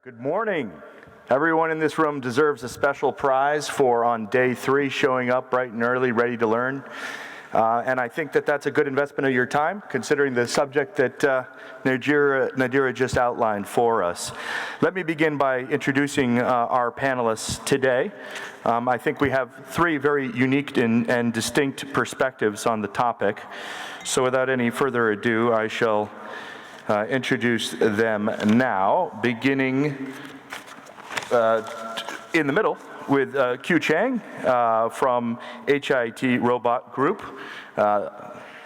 Good morning. Everyone in this room deserves a special prize for on day 3 showing up bright and early, ready to learn. And I think that that's a good investment of your time, considering the subject that Nadira just outlined for us. Let me begin by introducing our panelists today. I think we have 3 very unique and distinct perspectives on the topic. So without any further ado, I shall introduce them now, beginning in the middle with Q Chang from HIT Robot Group,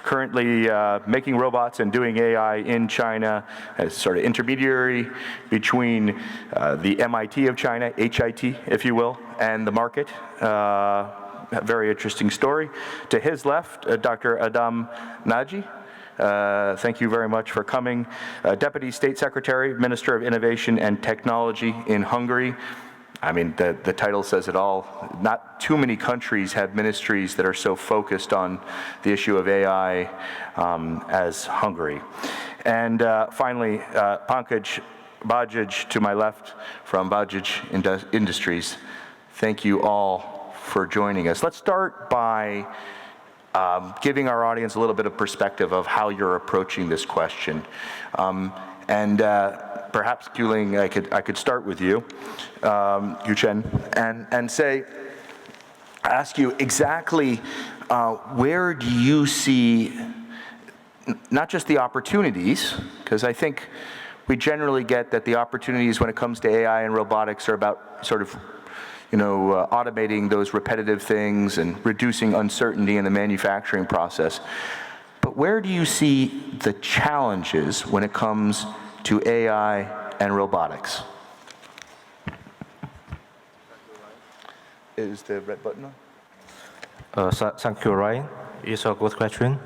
currently making robots and doing AI in China as sort of intermediary between the MIT of China, HIT, if you will, and the market. A very interesting story. To his left, Dr. Adam Nagy. Thank you very much for coming. Deputy State Secretary, Minister of Innovation and Technology in Hungary. I mean, the title says it all. Not too many countries have ministries that are so focused on the issue of AI as Hungary. And finally, Pankaj Bajaj to my left from Bajaj Industries. Thank you all for joining us. Let's start by giving our audience a little bit of perspective of how you're approaching this question. Perhaps, Guling, I could start with you, Yuchen, and ask you exactly where do you see not just the opportunities, because I think we generally get that the opportunities when it comes to AI and robotics are about sort of automating those repetitive things and reducing uncertainty in the manufacturing process. But where do you see the challenges when it comes to AI and robotics? Is the red button on? Thank you, Ryan. It's a good question.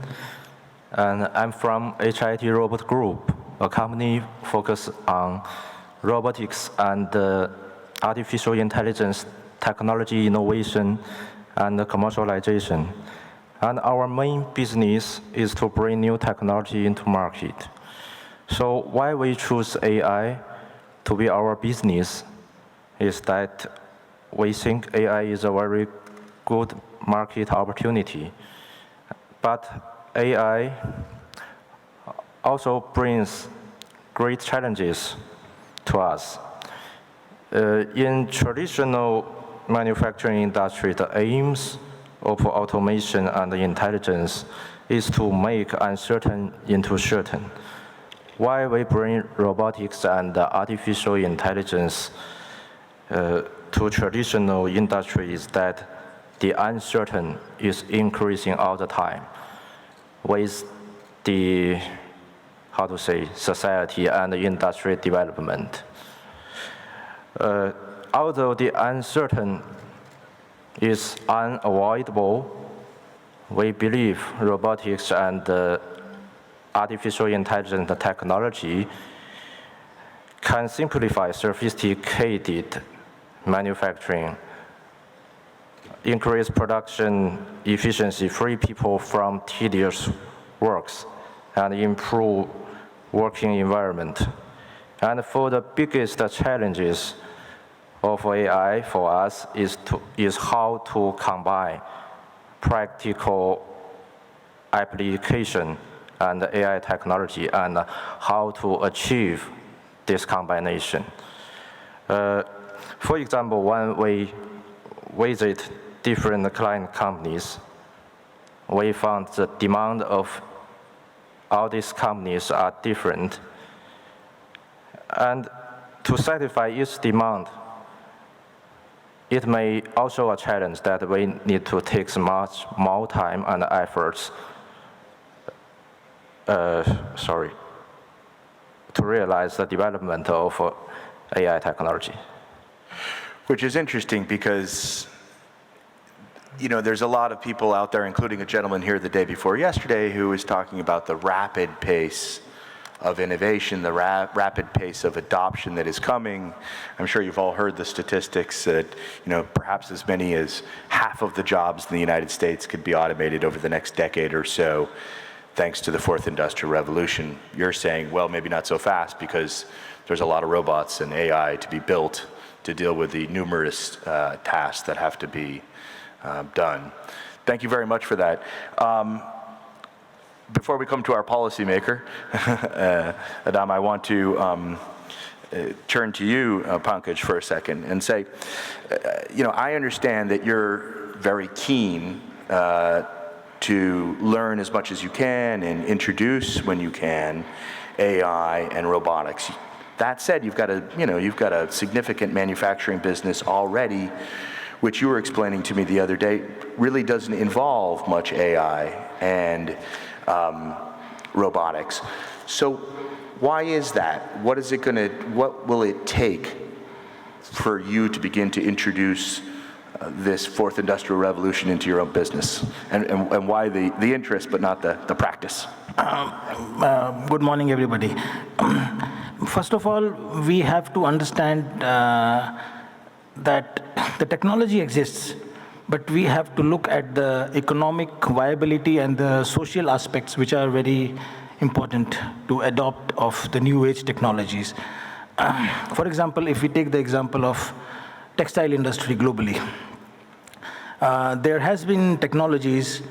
And I'm from HIT Robot Group, a company focused on robotics and artificial intelligence, technology innovation, and commercialization. And our main business is to bring new technology into market. So why we choose AI to be our business is that we think AI is a very good market opportunity. But AI also brings great challenges to us. In traditional manufacturing industry, the aims of automation and intelligence is to make uncertain into certain. Why we bring robotics and artificial intelligence to traditional industry is that the uncertain is increasing all the time with the, society and industry development. Although the uncertain is unavoidable, we believe robotics and artificial intelligence technology can simplify sophisticated manufacturing, increase production efficiency, free people from tedious works, and improve working environment. And for the biggest challenges of AI for us is how to combine practical application and AI technology and how to achieve this combination. For example, when we visit different client companies, we found the demand of all these companies are different. And to satisfy each demand, it may also a challenge that we need to take much more time and efforts to realize the development of AI technology. Which is interesting because, there's a lot of people out there, including a gentleman here the day before yesterday, who was talking about the rapid pace of innovation, the rapid pace of adoption that is coming. I'm sure you've all heard the statistics that, perhaps as many as half of the jobs in the United States could be automated over the next decade or so. thanks to the fourth industrial revolution. You're saying, well, maybe not so fast because there's a lot of robots and AI to be built to deal with the numerous tasks that have to be done. Thank you very much for that. Before we come to our policymaker, Adam, I want to turn to you, Pankaj, for a second and say, I understand that you're very keen to learn as much as you can and introduce when you can AI and robotics. That said, you've got a significant manufacturing business already, which you were explaining to me the other day, really doesn't involve much AI and robotics. So why is that? What will it take for you to begin to introduce this fourth industrial revolution into your own business? And why the interest but not the practice? Good morning, everybody. First of all, we have to understand that the technology exists, but we have to look at the economic viability and the social aspects which are very important to adopt of the new age technologies. For example, if we take the example of textile industry globally, there has been technologies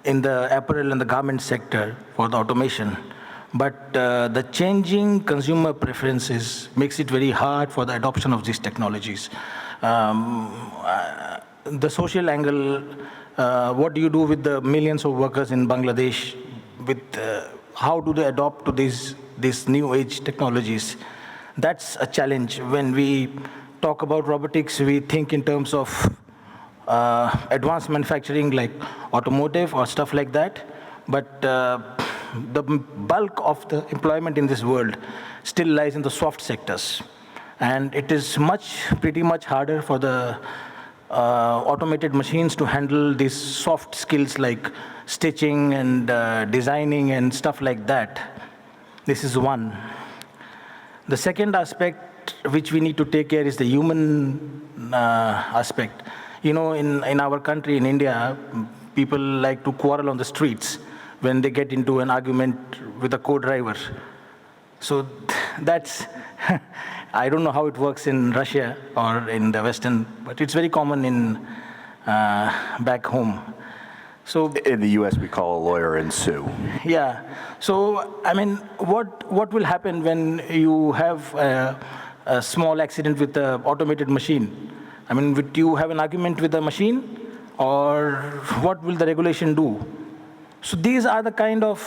in the apparel and the garment sector for the automation, but the changing consumer preferences makes it very hard for the adoption of these technologies. The social angle, what do you do with the millions of workers in Bangladesh? How do they adopt to these new age technologies? That's a challenge. When we talk about robotics, we think in terms of advanced manufacturing like automotive or stuff like that. But the bulk of the employment in this world still lies in the soft sectors. And it is pretty much harder for the automated machines to handle these soft skills like stitching and designing and stuff like that. This is one. The second aspect which we need to take care is the human aspect. In our country, in India, people like to quarrel on the streets when they get into an argument with a co-driver. So that's, I don't know how it works in Russia or in the Western, but it's very common back home. So in the US, we call a lawyer and sue. Yeah. So, I mean, what will happen when you have a small accident with the automated machine? I mean, would you have an argument with the machine, or what will the regulation do? So these are the kind of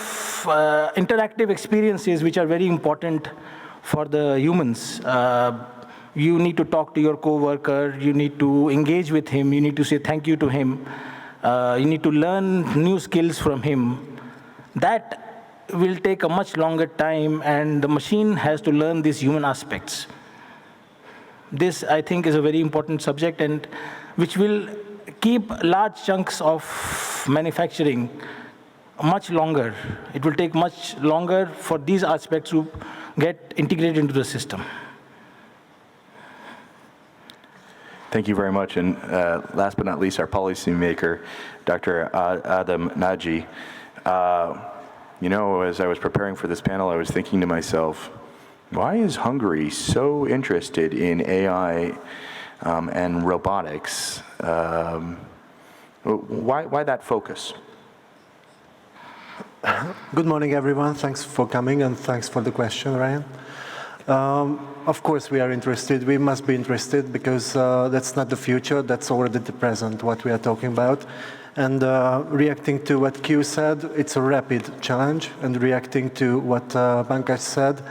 interactive experiences which are very important for the humans. You need to talk to your coworker, you need to engage with him, you need to say thank you to him, you need to learn new skills from him. That will take a much longer time, and the machine has to learn these human aspects. This, I think, is a very important subject, and which will keep large chunks of manufacturing much longer. It will take much longer for these aspects to get integrated into the system. Thank you very much. And last but not least, our policymaker, Dr. Adam Nagy. As I was preparing for this panel, I was thinking to myself, why is Hungary so interested in AI and robotics? Why that focus? Good morning, everyone. Thanks for coming, and thanks for the question, Ryan. Of course, we are interested. We must be interested, because that's not the future. That's already the present, what we are talking about. And reacting to what Q said, it's a rapid challenge. And reacting to what Pankaj said,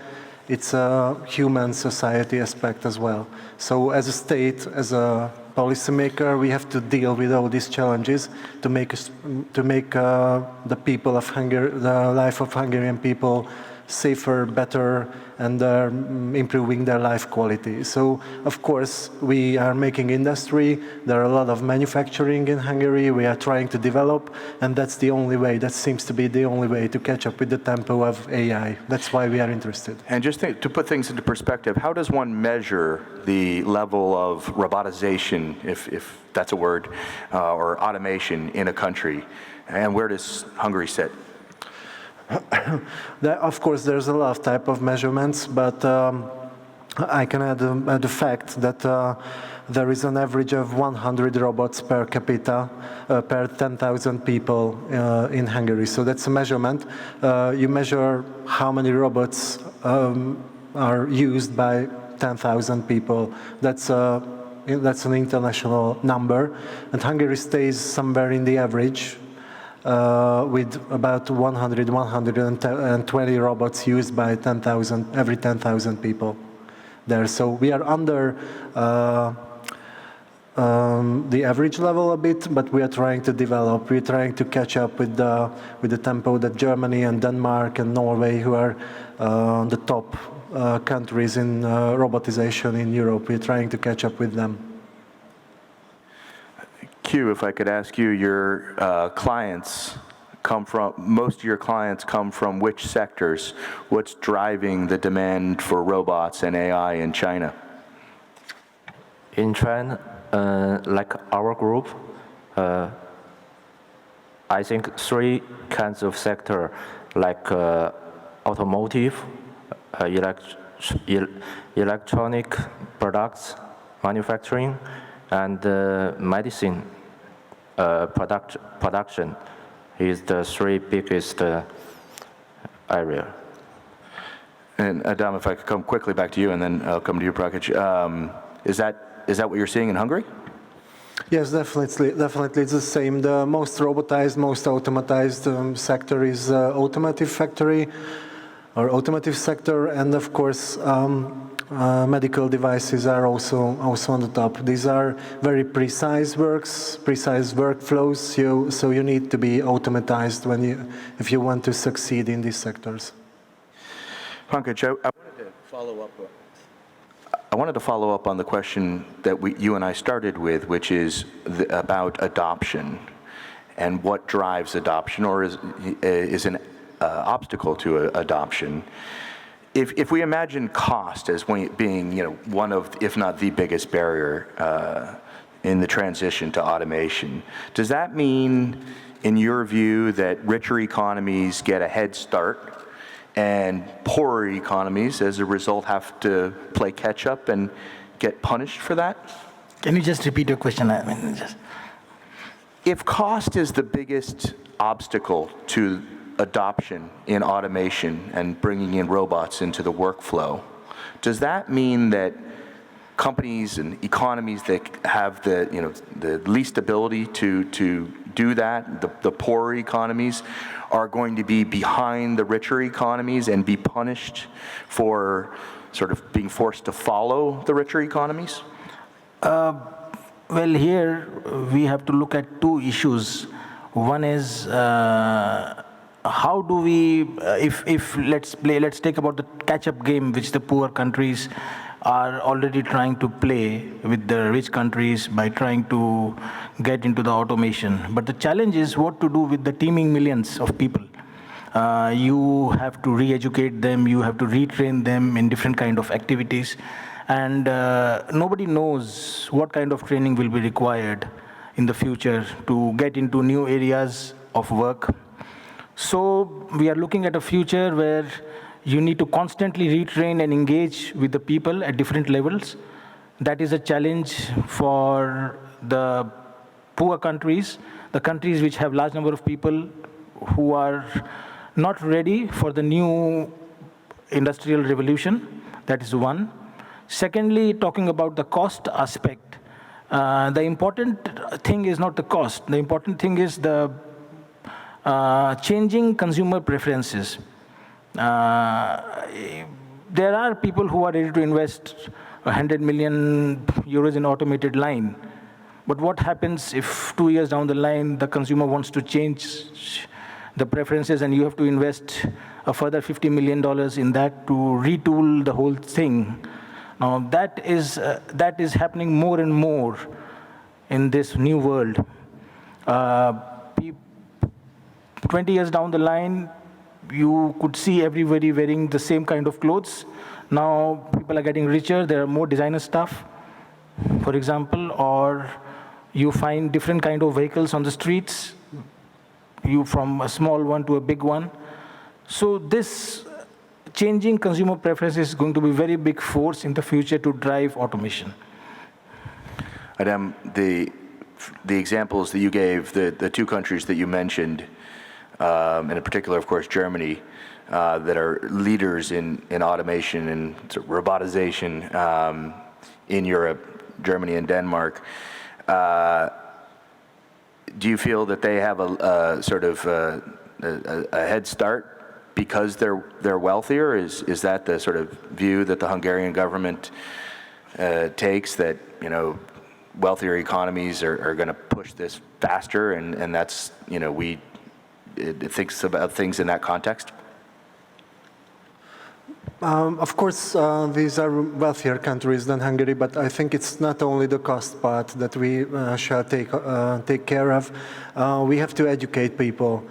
it's a human society aspect as well. So as a state, as a policymaker, we have to deal with all these challenges to make the people of Hungary, the life of Hungarian people, safer, better, and improving their life quality. So, of course, we are making industry. There are a lot of manufacturing in Hungary. We are trying to develop, and that's the only way. That seems to be the only way to catch up with the tempo of AI. That's why we are interested. And just to put things into perspective, how does one measure the level of robotization, if that's a word, or automation in a country? And where does Hungary sit? Of course, there's a lot of type of measurements, but I can add the fact that there is an average of 100 robots per capita per 10,000 people in Hungary. So that's a measurement. You measure how many robots are used by 10,000 people. That's an international number, and Hungary stays somewhere in the average with about 120 robots used by every 10,000 people there. So we are under the average level a bit, but we are trying to develop. We're trying to catch up with the tempo that Germany and Denmark and Norway, who are the top countries in robotization in Europe. We're trying to catch up with them. Q, if I could ask you, your most of your clients come from which sectors? What's driving the demand for robots and AI in China? In China, like our group, I think 3 kinds of sector, like automotive, electronic products, manufacturing, and medicine production is the 3 biggest area. And Adam, if I could come quickly back to you, and then I'll come to you, Prakash. Is that what you're seeing in Hungary? Yes, definitely. Definitely, it's the same. The most robotized, most automatized sector is automotive factory or automotive sector, and of course, medical devices are also on the top. These are very precise workflows. So you need to be automatized if you want to succeed in these sectors. Pankaj, I wanted to follow up on the question that you and I started with, which is about adoption and what drives adoption, or is an obstacle to adoption. If we imagine cost as being one of, if not the biggest barrier in the transition to automation, does that mean, in your view, that richer economies get a head start and poorer economies, as a result, have to play catch up and get punished for that? Can you just repeat your question? If cost is the biggest obstacle to adoption in automation and bringing in robots into the workflow, does that mean that companies and economies that have the least ability to do that, the poorer economies, are going to be behind the richer economies and be punished for sort of being forced to follow the richer economies? Well, here we have to look at 2 issues. One is how do we, let's take about the catch-up game which the poor countries are already trying to play with the rich countries by trying to get into the automation. But the challenge is what to do with the teeming millions of people. You have to re-educate them, you have to retrain them in different kind of activities, and nobody knows what kind of training will be required in the future to get into new areas of work. So we are looking at a future where you need to constantly retrain and engage with the people at different levels. That is a challenge for the poor countries, the countries which have large number of people who are not ready for the new industrial revolution. That is one. Secondly, talking about the cost aspect, the important thing is not the cost. The important thing is the changing consumer preferences. There are people who are ready to invest 100 million euros in automated line. But what happens if 2 years down the line, the consumer wants to change the preferences and you have to invest a further $50 million in that to retool the whole thing? Now that is happening more and more in this new world. 20 years down the line, you could see everybody wearing the same kind of clothes. Now people are getting richer, there are more designer stuff, for example, or you find different kind of vehicles on the streets, you from a small one to a big one. So this changing consumer preference is going to be a very big force in the future to drive automation. Adam, the examples that you gave, the two countries that you mentioned, and in particular, of course, Germany, that are leaders in automation and sort of robotization in Europe, Germany and Denmark. Do you feel that they have a sort of a head start because they're wealthier? Is that the sort of view that the Hungarian government takes, that, you know, wealthier economies are going to push this faster, and that's, you know, it thinks about things in that context? Of course, these are wealthier countries than Hungary, but I think it's not only the cost part that we shall take care of. We have to educate people.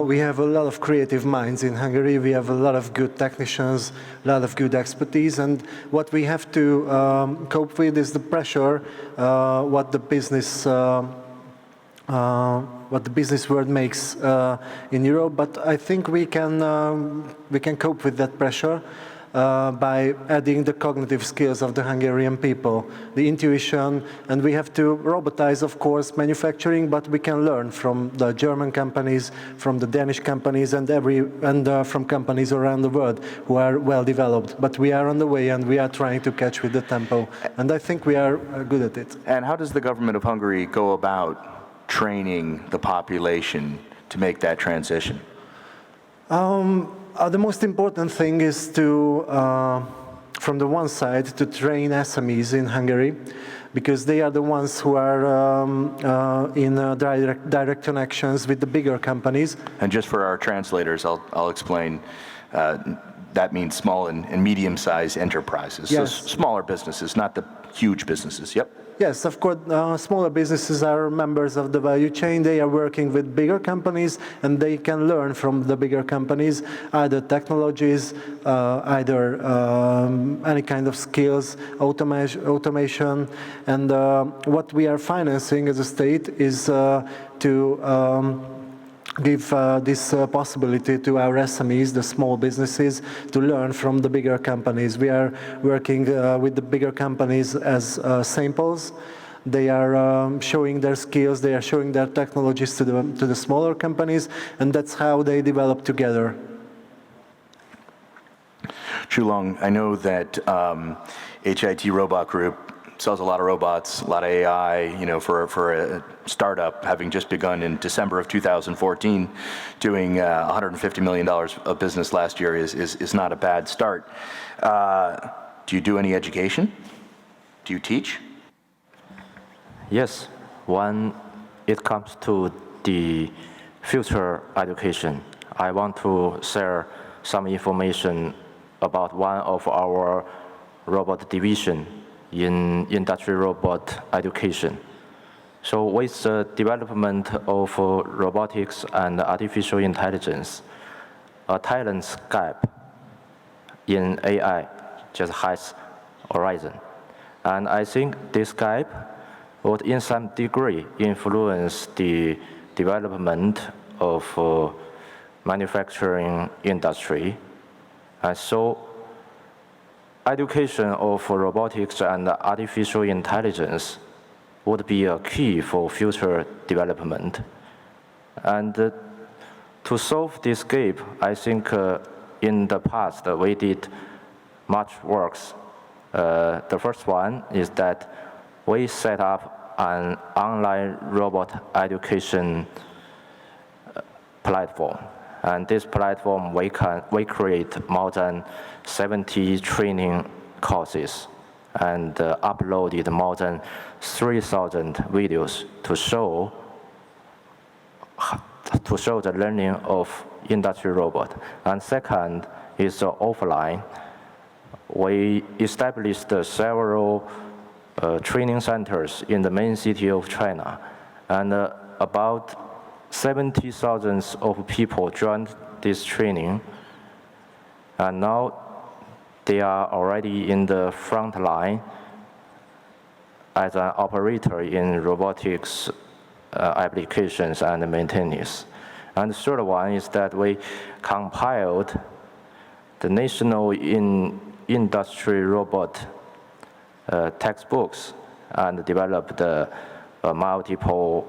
We have a lot of creative minds in Hungary. We have a lot of good technicians, a lot of good expertise, and what we have to cope with is the pressure what the business world makes in Europe. But I think we can cope with that pressure by adding the cognitive skills of the Hungarian people, the intuition, and we have to robotize, of course, manufacturing, but we can learn from the German companies, from the Danish companies, and from companies around the world who are well developed. But we are on the way, and we are trying to catch with the tempo, and I think we are good at it. And how does the government of Hungary go about training the population to make that transition? The most important thing is to, from the one side, to train SMEs in Hungary, because they are the ones who are in direct connections with the bigger companies. And just for our translators, I'll explain. That means small and medium-sized enterprises. Yes. So smaller businesses, not the huge businesses. Yep. Yes, of course, smaller businesses are members of the value chain. They are working with bigger companies, and they can learn from the bigger companies, either technologies, either any kind of skills, automation. And what we are financing as a state is to give this possibility to our SMEs, the small businesses, to learn from the bigger companies. We are working with the bigger companies as samples. They are showing their skills, they are showing their technologies to the smaller companies, and that's how they develop together. Chulong, I know that HIT Robot Group sells a lot of robots, a lot of AI, you know, for a startup having just begun in December of 2014, doing $150 million of business last year is not a bad start. Do you do any education? Do you teach? Yes, when it comes to the future education, I want to share some information about one of our robot division in industrial robot education. So with the development of robotics and artificial intelligence, a talent gap in AI just has arisen. And I think this gap would in some degree influence the development of manufacturing industry. And so education of robotics and artificial intelligence would be a key for future development. And to solve this gap, I think in the past we did much work. The first one is that we set up an online robot education platform. And this platform, we create more than 70 training courses and uploaded more than 3,000 videos to show the learning of industrial robot. And second is offline. We established several training centers in the main city of China, and about 70,000 of people joined this training, and now they are already in the front line as an operator in robotics applications and maintenance. And the third one is that we compiled the national industry robot textbooks and developed the multiple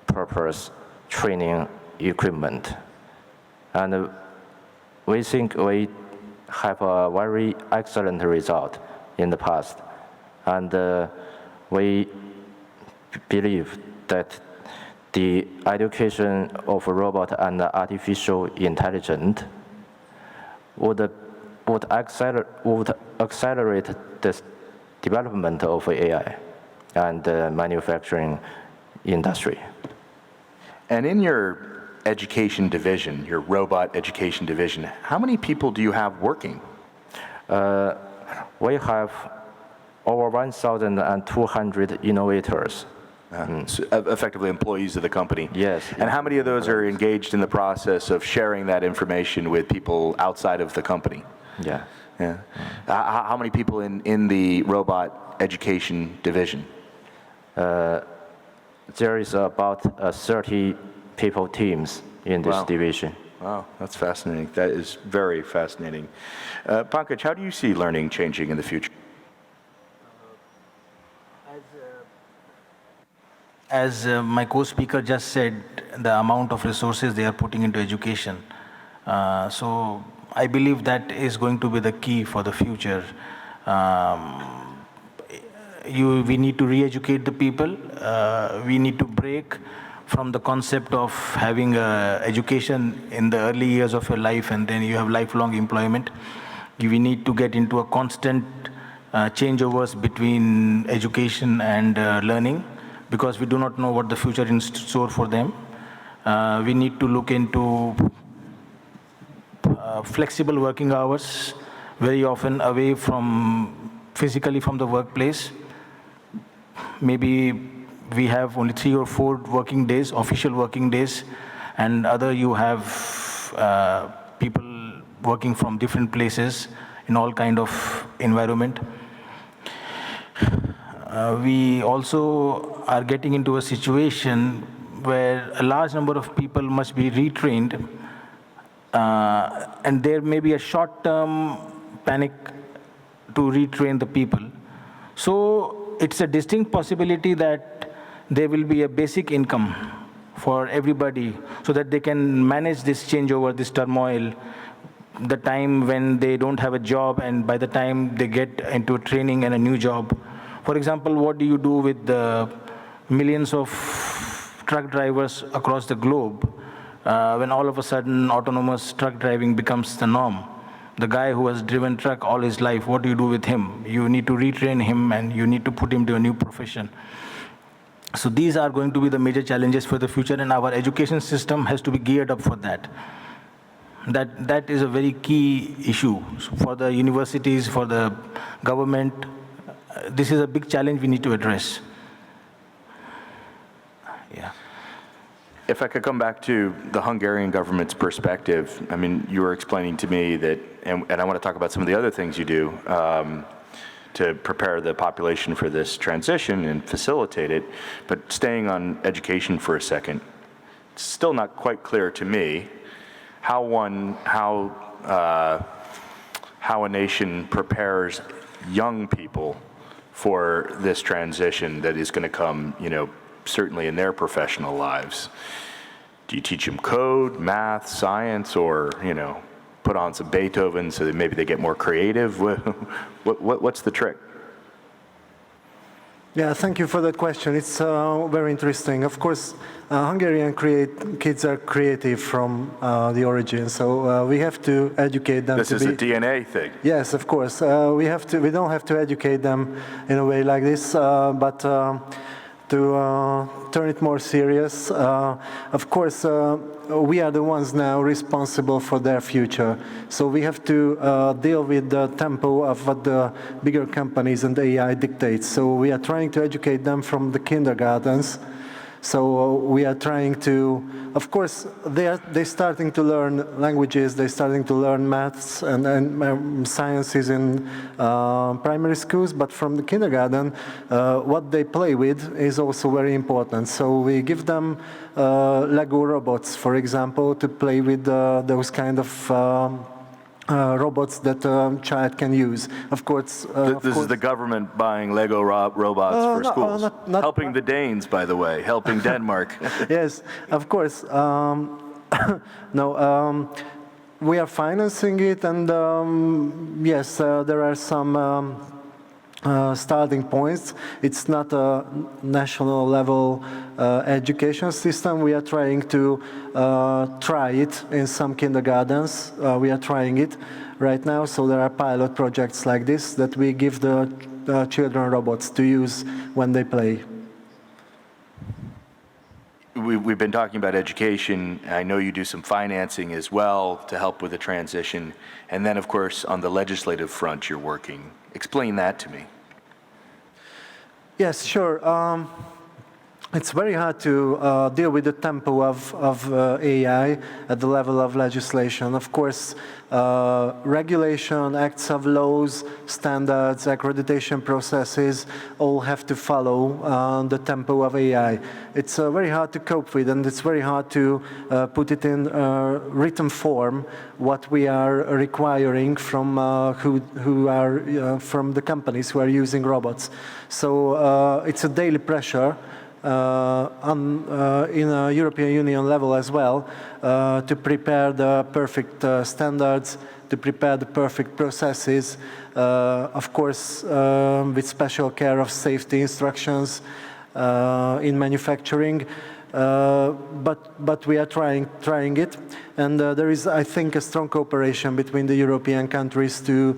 purpose training equipment. And we think we have a very excellent result in the past. And we believe that the education of robot and artificial intelligence would accelerate the development of AI and the manufacturing industry. And in your education division, your robot education division, how many people do you have working? We have over 1,200 innovators. So effectively employees of the company. Yes. And how many of those are engaged in the process of sharing that information with people outside of the company? Yeah. Yeah. How many people in the robot education division? There is about 30 people teams in this Wow. division. Wow, that's fascinating. That is very fascinating. Pankaj, how do you see learning changing in the future? As my co-speaker just said, the amount of resources they are putting into education. So I believe that is going to be the key for the future. We need to re-educate the people. We need to break from the concept of having education in the early years of your life and then you have lifelong employment. We need to get into a constant changeovers between education and learning, because we do not know what the future in store for them. We need to look into flexible working hours, very often away from physically from the workplace. Maybe we have only 3 or 4 working days, official working days, and other you have people working from different places in all kind of environment. We also are getting into a situation where a large number of people must be retrained, and there may be a short-term panic to retrain the people. So it's a distinct possibility that there will be a basic income for everybody so that they can manage this changeover, this turmoil, the time when they don't have a job and by the time they get into training and a new job. For example, what do you do with the millions of truck drivers across the globe when all of a sudden autonomous truck driving becomes the norm? The guy who has driven truck all his life, what do you do with him? You need to retrain him and you need to put him to a new profession. So these are going to be the major challenges for the future, and our education system has to be geared up for that. That is a very key issue for the universities, for the government. This is a big challenge we need to address. Yeah. If I could come back to the Hungarian government's perspective, I mean, you were explaining to me that, and I want to talk about some of the other things you do to prepare the population for this transition and facilitate it, but staying on education for a second, it's still not quite clear to me how a nation prepares young people for this transition that is going to come, certainly in their professional lives. Do you teach them code, math, science, or, put on some Beethoven so that maybe they get more creative? What's the trick? Yeah, thank you for that question. It's very interesting. Of course, Hungarian kids are creative from the origin, so we have to educate them. This is a DNA thing. Yes, of course. We don't have to educate them in a way like this, but to turn it more serious. Of course, we are the ones now responsible for their future. So we have to deal with the tempo of what the bigger companies and AI dictates. So we are trying to educate them from the kindergartens So we are trying to, of course, they're starting to learn languages, they're starting to learn maths and sciences in primary schools, but from the kindergarten, what they play with is also very important. So we give them Lego robots, for example, to play with those kind of robots that a child can use. Of course, This is the government buying Lego robots for no, schools. not- Helping the Danes, by the way, helping Denmark. Yes, of course. No, we are financing it, and yes, there are some starting points. It's not a national level education system. We are trying to try it in some kindergartens. We are trying it right now, so there are pilot projects like this that we give the children robots to use when they play. We've been talking about education. I know you do some financing as well to help with the transition. And then, of course, on the legislative front, you're working. Explain that to me. Yes, sure. It's very hard to deal with the tempo of AI at the level of legislation. Of course, regulation, acts of laws, standards, accreditation processes all have to follow the tempo of AI. It's very hard to cope with, and it's very hard to put it in written form what we are requiring from who are from the companies who are using robots. So it's a daily pressure. In a European Union level as well, to prepare the perfect standards, to prepare the perfect processes, of course, with special care of safety instructions in manufacturing. But we are trying it, and there is, I think, a strong cooperation between the European countries to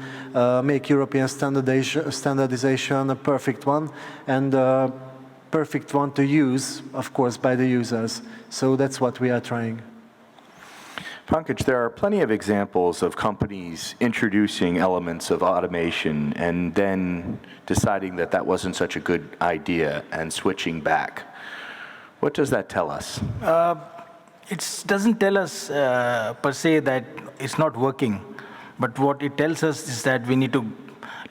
make European standardization a perfect one, and perfect one to use, of course, by the users. So that's what we are trying. Pankaj, there are plenty of examples of companies introducing elements of automation and then deciding that that wasn't such a good idea and switching back. What does that tell us? It doesn't tell us per se that it's not working, but what it tells us is that we need to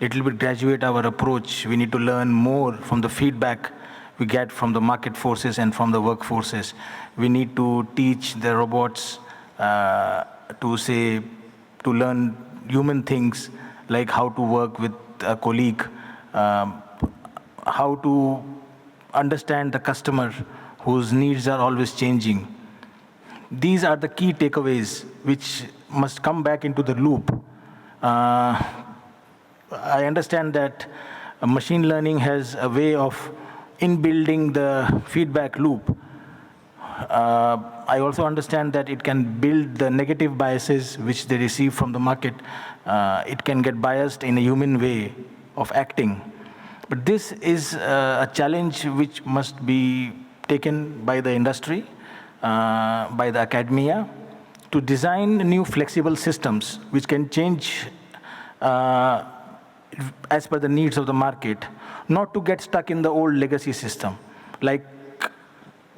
little bit graduate our approach. We need to learn more from the feedback we get from the market forces and from the workforces. We need to teach the robots to learn human things, like how to work with a colleague, how to understand the customer whose needs are always changing. These are the key takeaways which must come back into the loop. I understand that machine learning has a way of in-building the feedback loop. I also understand that it can build the negative biases which they receive from the market. It can get biased in a human way of acting. But this is a challenge which must be taken by the industry, by the academia, to design new flexible systems which can change as per the needs of the market, not to get stuck in the old legacy system. Like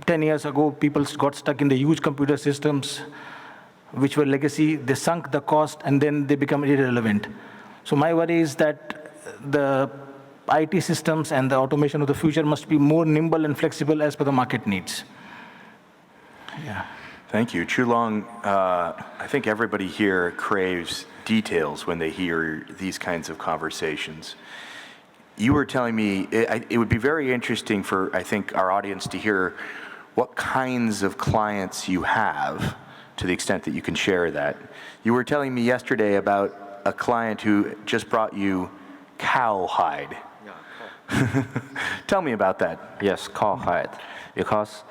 10 years ago, people got stuck in the huge computer systems which were legacy. They sunk the cost and then they become irrelevant. So my worry is that the IT systems and the automation of the future must be more nimble and flexible as per the market needs. Yeah. Thank you. Chulong, I think everybody here craves details when they hear these kinds of conversations. You were telling me it would be very interesting for, I think, our audience to hear what kinds of clients you have, to the extent that you can share that. You were telling me yesterday about a client who just brought you cowhide. Yeah. Tell me about that. Yes, cowhide, because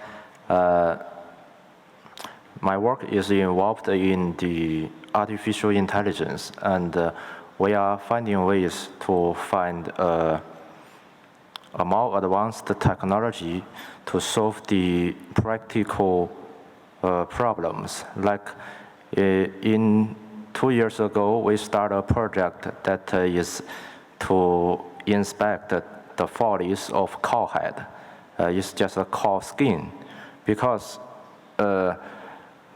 my work is involved in the artificial intelligence, and we are finding ways to find a more advanced technology to solve the practical problems. Like in 2 years ago, we started a project that is to inspect the follies of cowhide. is just a core skin, because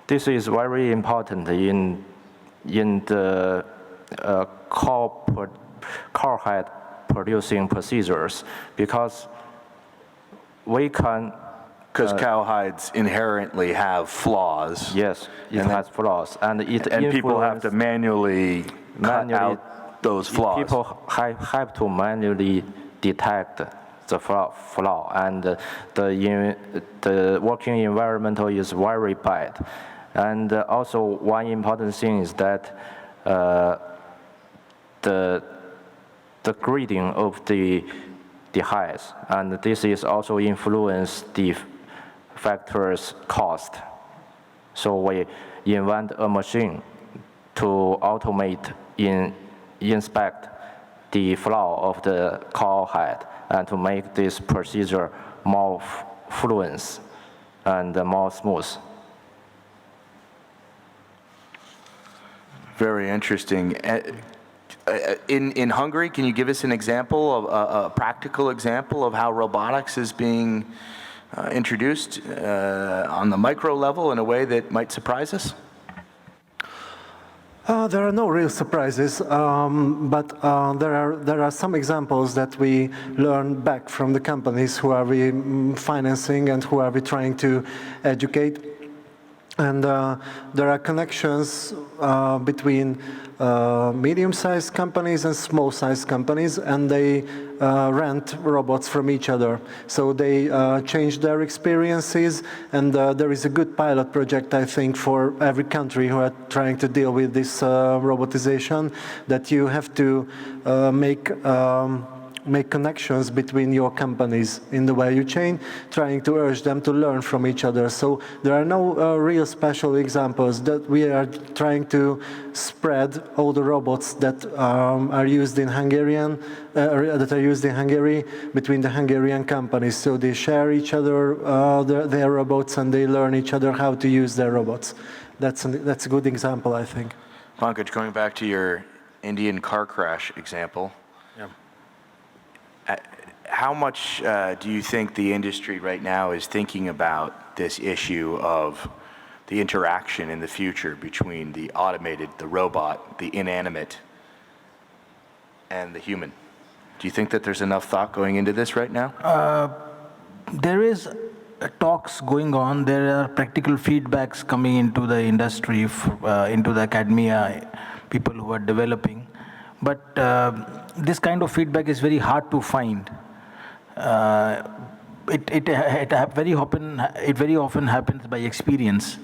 this is very important in the core head producing procedures, because we can. Because cowhides inherently have flaws. Yes, it has flaws, and people have to manually cut out those flaws. People have to manually detect the flaw, and the working environment is very bad. And also, one important thing is that the grading of the heights, and this is also influence the factors cost. So we invent a machine to automate inspect the flaw of the core head and to make this procedure more fluent and more smooth. Very interesting. In Hungary, can you give us an example, a practical example of how robotics is being introduced on the micro level in a way that might surprise us? There are no real surprises, but there are some examples that we learn back from the companies who are we financing and who are we trying to educate. And there are connections between medium-sized companies and small-sized companies, and they rent robots from each other. So they change their experiences, and there is a good pilot project, I think, for every country who are trying to deal with this robotization, that you have to make connections between your companies in the value chain, trying to urge them to learn from each other. So there are no real special examples. That we are trying to spread all the robots that are used in Hungary between the Hungarian companies. So they share each other their robots, and they learn each other how to use their robots. That's a good example, I think. Pankaj, going back to your Indian car crash example. How much do you think the industry right now is thinking about this issue of the interaction in the future between the automated, the robot, the inanimate, and the human? Do you think that there's enough thought going into this right now? There is talks going on. There are practical feedbacks coming into the industry, into the academia, people who are developing. But this kind of feedback is very hard to find. It very often happens by experience.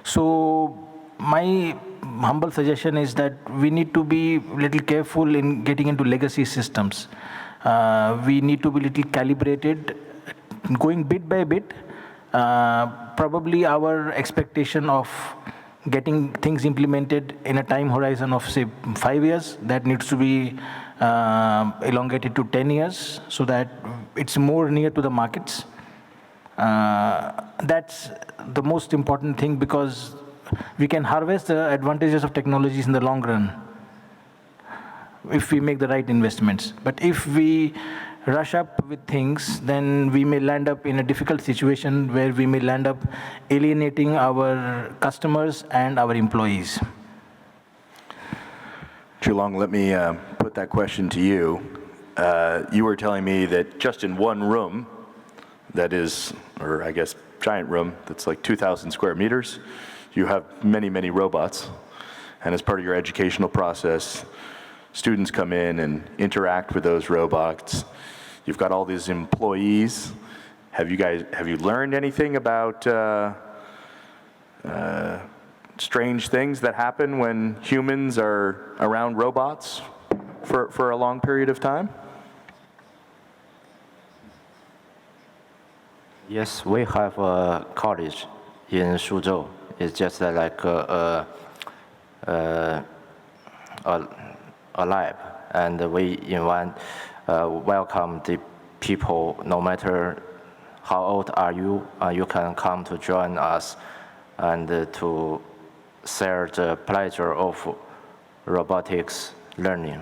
So my humble suggestion is that we need to be a little careful in getting into legacy systems. We need to be a little calibrated, going bit by bit. Probably our expectation of getting things implemented in a time horizon of, say, 5 years, that needs to be elongated to 10 years so that it's more near to the markets. That's the most important thing, because we can harvest the advantages of technologies in the long run if we make the right investments. But if we rush up with things, then we may land up in a difficult situation where we may land up alienating our customers and our employees. Chulong, let me put that question to you. You were telling me that just in one room, that is, or I guess giant room, that's like 2,000 square meters, you have many, many robots. And as part of your educational process, students come in and interact with those robots. You've got all these employees. Have you learned anything about strange things that happen when humans are around robots for a long period of time? Yes, we have a college in Suzhou. It's just like a lab, and we welcome the people, no matter how old are you, you can come to join us and to share the pleasure of robotics learning.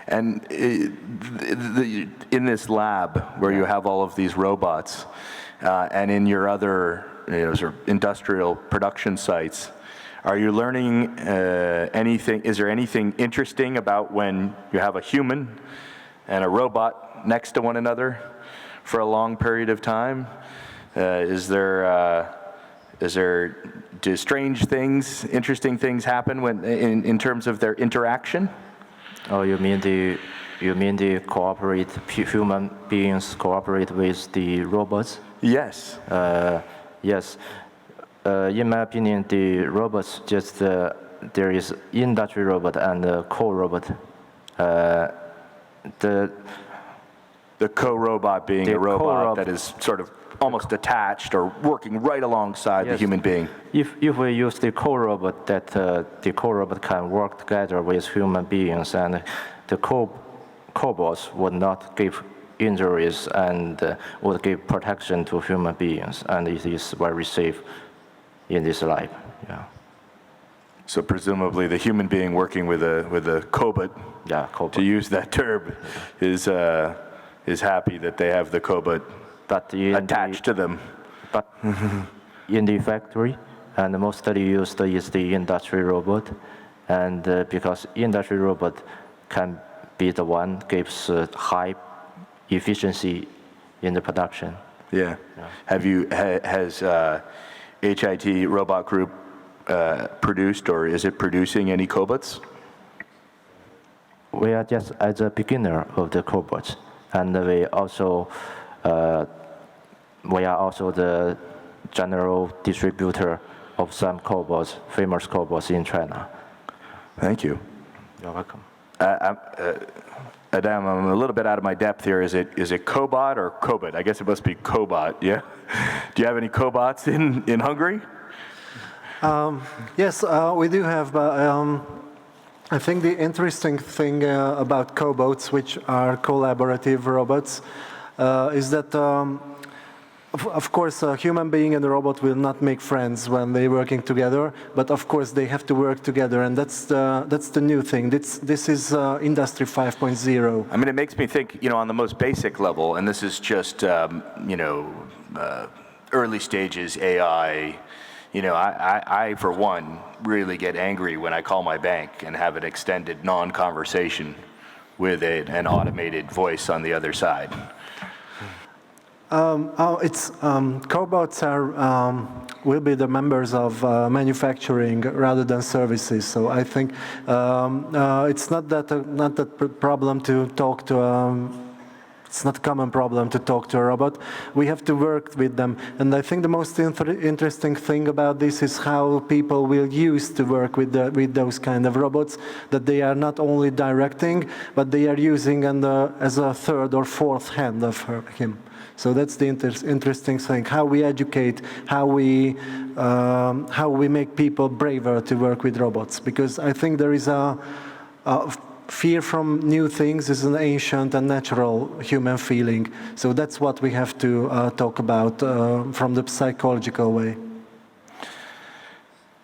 And in this lab where you have all of these robots, and in your other sort of industrial production sites, are you learning anything? Is there anything interesting about when you have a human and a robot next to one another for a long period of time? Do strange things, interesting things happen when in terms of their interaction? Oh, you mean the human beings cooperate with the robots? Yes. Yes. In my opinion, the robots there is industry robot and co-robot. The co-robot being a robot that is sort of almost attached or working right alongside the human being. If we use the co-robot, the co-robot can work together with human beings, and the cobots would not give injuries and would give protection to human beings, and it is very safe in this life. Yeah. So presumably the human being working with a cobot, to use that term, is happy that they have the cobot attached to them. But in the factory, and mostly used is the industry robot, and because industry robot can be the one gives high efficiency in the production. Yeah. Has HIT Robot Group produced, or is it producing any cobots? We are just at the beginner of the cobots, and we are also the general distributor of some cobots, famous cobots in China. Thank you. You're welcome. Adam, I'm a little bit out of my depth here. Is it Cobot or Cobot? I guess it must be Cobot, yeah? Do you have any cobots in Hungary? Yes, we do have. I think the interesting thing about cobots, which are collaborative robots, is that, of course, a human being and a robot will not make friends when they're working together, but of course they have to work together, and that's the new thing. This is Industry 5.0. I mean, it makes me think, on the most basic level, and this is just, early stages AI. I, for one, really get angry when I call my bank and have an extended non-conversation with an automated voice on the other side. Cobots will be the members of manufacturing rather than services. So I think it's not that problem to talk to. It's not a common problem to talk to a robot. We have to work with them. And I think the most interesting thing about this is how people will use to work with those kind of robots, that they are not only directing, but they are using as a third or fourth hand of him. So that's the interesting thing, how we educate, how we make people braver to work with robots. Because I think there is a fear from new things is an ancient and natural human feeling. So that's what we have to talk about from the psychological way.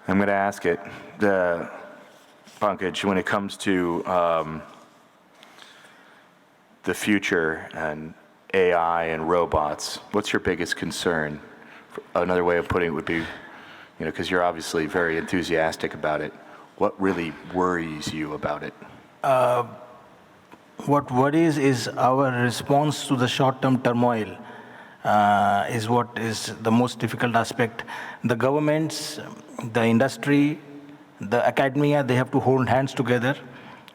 I'm going to ask it, Pankaj, when it comes to the future and AI and robots, what's your biggest concern? Another way of putting it would be, because you're obviously very enthusiastic about it, what really worries you about it? What worries is our response to the short-term turmoil is what is the most difficult aspect. The governments, the industry, the academia, they have to hold hands together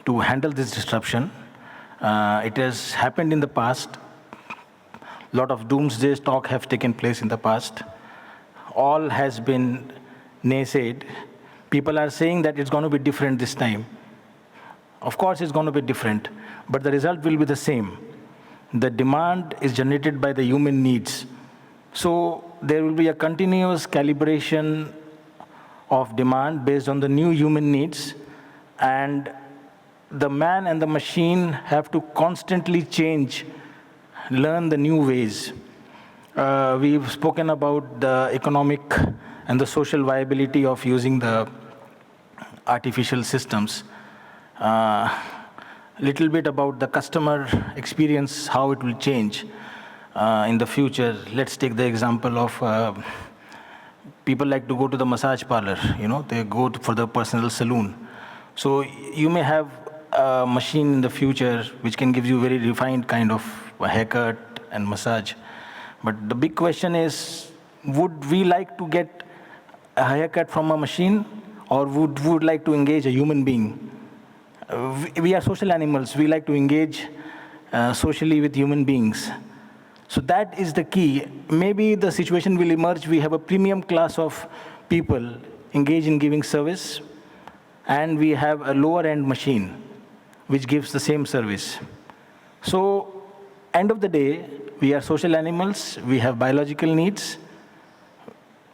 to handle this disruption. It has happened in the past. A lot of doomsday talk have taken place in the past. All has been naysayed. People are saying that it's going to be different this time. Of course, it's going to be different, but the result will be the same. The demand is generated by the human needs. So there will be a continuous calibration of demand based on the new human needs, and the man and the machine have to constantly change, learn the new ways. We've spoken about the economic and the social viability of using the artificial systems. little bit about the customer experience, how it will change in the future. Let's take the example of people like to go to the massage parlor, they go for the personal salon. So you may have a machine in the future which can give you very refined kind of a haircut and massage. But the big question is, would we like to get a haircut from a machine, or would we like to engage a human being? We are social animals. We like to engage socially with human beings. So that is the key. Maybe the situation will emerge. We have a premium class of people engaged in giving service, and we have a lower-end machine which gives the same service. So, end of the day, we are social animals. We have biological needs.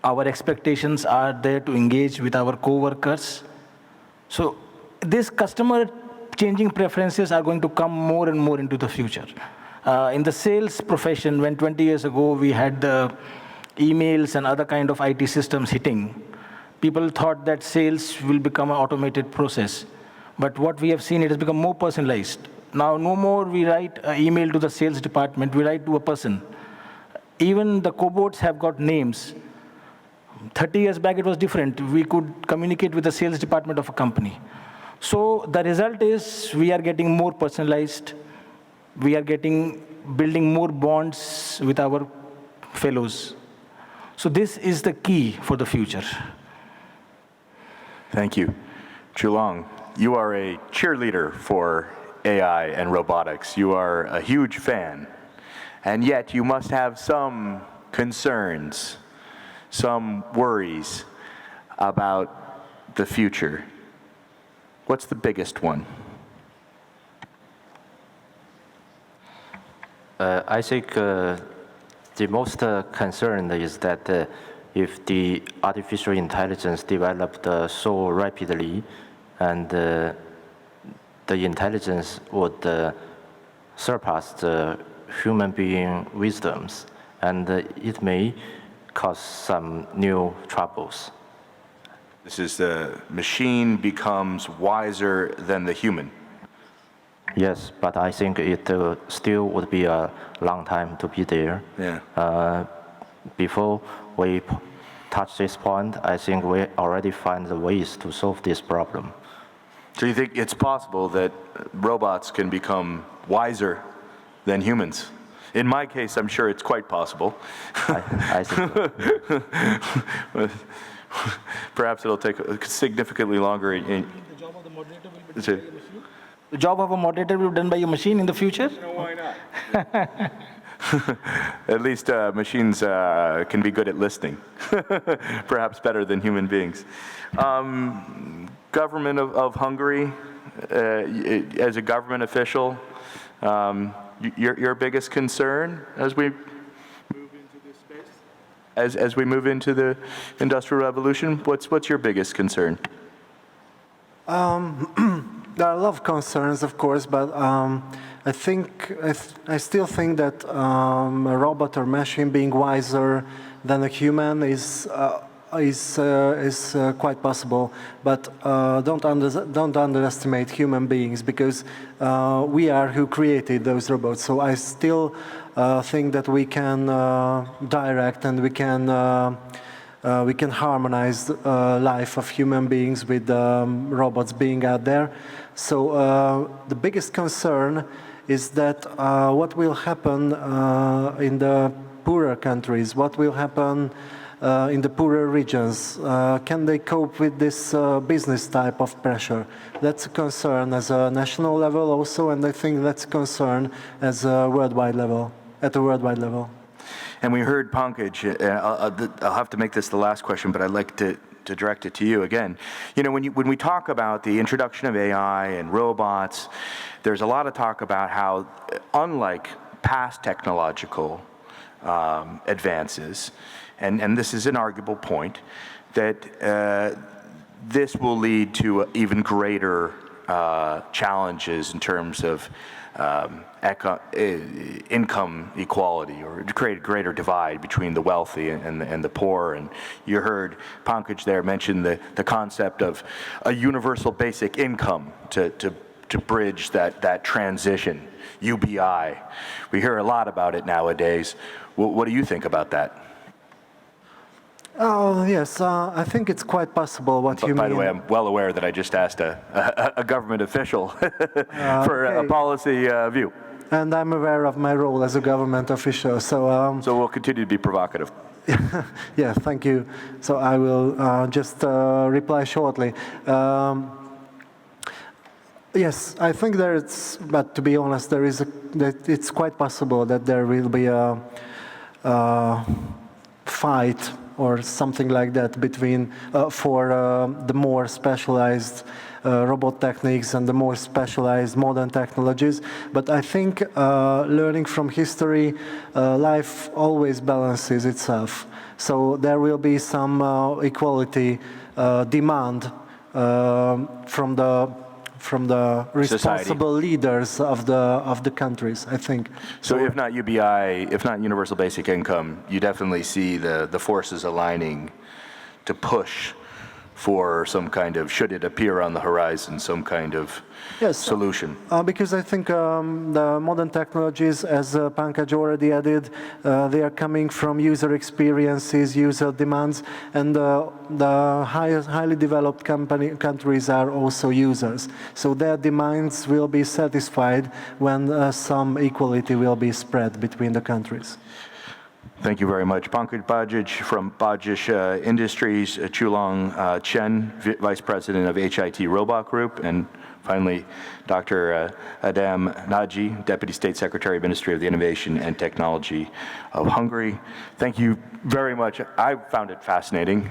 Our expectations are there to engage with our co-workers. So, these customer changing preferences are going to come more and more into the future. In the sales profession, when 20 years ago we had the emails and other kind of IT systems hitting, people thought that sales will become an automated process. But what we have seen, it has become more personalized. Now, no more we write an email to the sales department, we write to a person. Even the Cobots have got names. 30 years back, it was different. We could communicate with the sales department of a company. So the result is we are getting more personalized. We are building more bonds with our fellows. So this is the key for the future. Thank you. Chulong, you are a cheerleader for AI and robotics. You are a huge fan, and yet you must have some concerns, some worries about the future. What's the biggest one? I think the most concern is that if the artificial intelligence developed so rapidly, and the intelligence would surpass the human being wisdoms, and it may cause some new troubles. This is the machine becomes wiser than the human. Yes, but I think it still would be a long time to be there. Yeah. Before we touch this point, I think we already find the ways to solve this problem. So you think it's possible that robots can become wiser than humans? In my case, I'm sure it's quite possible. I think so. Perhaps it'll take significantly longer. The job of the moderator will be done by a machine? The job of a moderator will be done by a machine in the future? No, why not? At least machines can be good at listening, perhaps better than human beings. Government of Hungary, as a government official, your biggest concern as we move into this space? As we move into the Industrial Revolution, what's your biggest concern? There are a lot of concerns, of course, but I still think that a robot or machine being wiser than a human is quite possible. But don't underestimate human beings, because we are who created those robots. So I still think that we can direct and we can harmonize life of human beings with robots being out there. So the biggest concern is that what will happen in the poorer countries, what will happen in the poorer regions, can they cope with this business type of pressure? That's a concern as a national level also, and I think that's a concern as a worldwide level, at a worldwide level. And we heard Pankaj, I'll have to make this the last question, but I'd like to direct it to you again. You know, when we talk about the introduction of AI and robots, there's a lot of talk about how, unlike past technological advances, and this is an arguable point, that this will lead to even greater challenges in terms of income equality, or to create a greater divide between the wealthy and the poor. And you heard Pankaj there mention the concept of a universal basic income to to bridge that transition, UBI. We hear a lot about it nowadays. What do you think about that? Oh, yes, I think it's quite possible what you mean. By the way, I'm well aware that I just asked a government official for a okay. policy view. And I'm aware of my role as a government official, so... So we'll continue to be provocative. Yeah, thank you. So I will just reply shortly. Yes, I think but to be honest, that it's quite possible that there will be a fight or something like that between for the more specialized robot techniques and the more specialized modern technologies. But I think learning from history, life always balances itself. So there will be some equality demand from the responsible leaders of the countries, I think. So if not UBI, if not universal basic income, you definitely see the forces aligning to push for some kind of, should it appear on the horizon, some kind of solution. Because I think the modern technologies, as Pankaj already added, they are coming from user experiences, user demands, and the highly developed countries are also users. So their demands will be satisfied when some equality will be spread between the countries. Thank you very much. Pankaj Bajaj from Bajaj Industries, Chulong Chen, Vice President of HIT Robot Group, and finally, Dr. Adam Nagy, Deputy State Secretary, Ministry of the Innovation and Technology of Hungary. Thank you very much. I found it fascinating.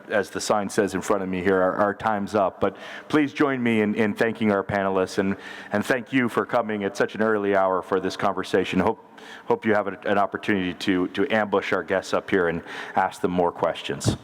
As the sign says in front of me here, our time's up. But please join me in thanking our panelists, and thank you for coming at such an early hour for this conversation. Hope you have an opportunity to ambush our guests up here and ask them more questions.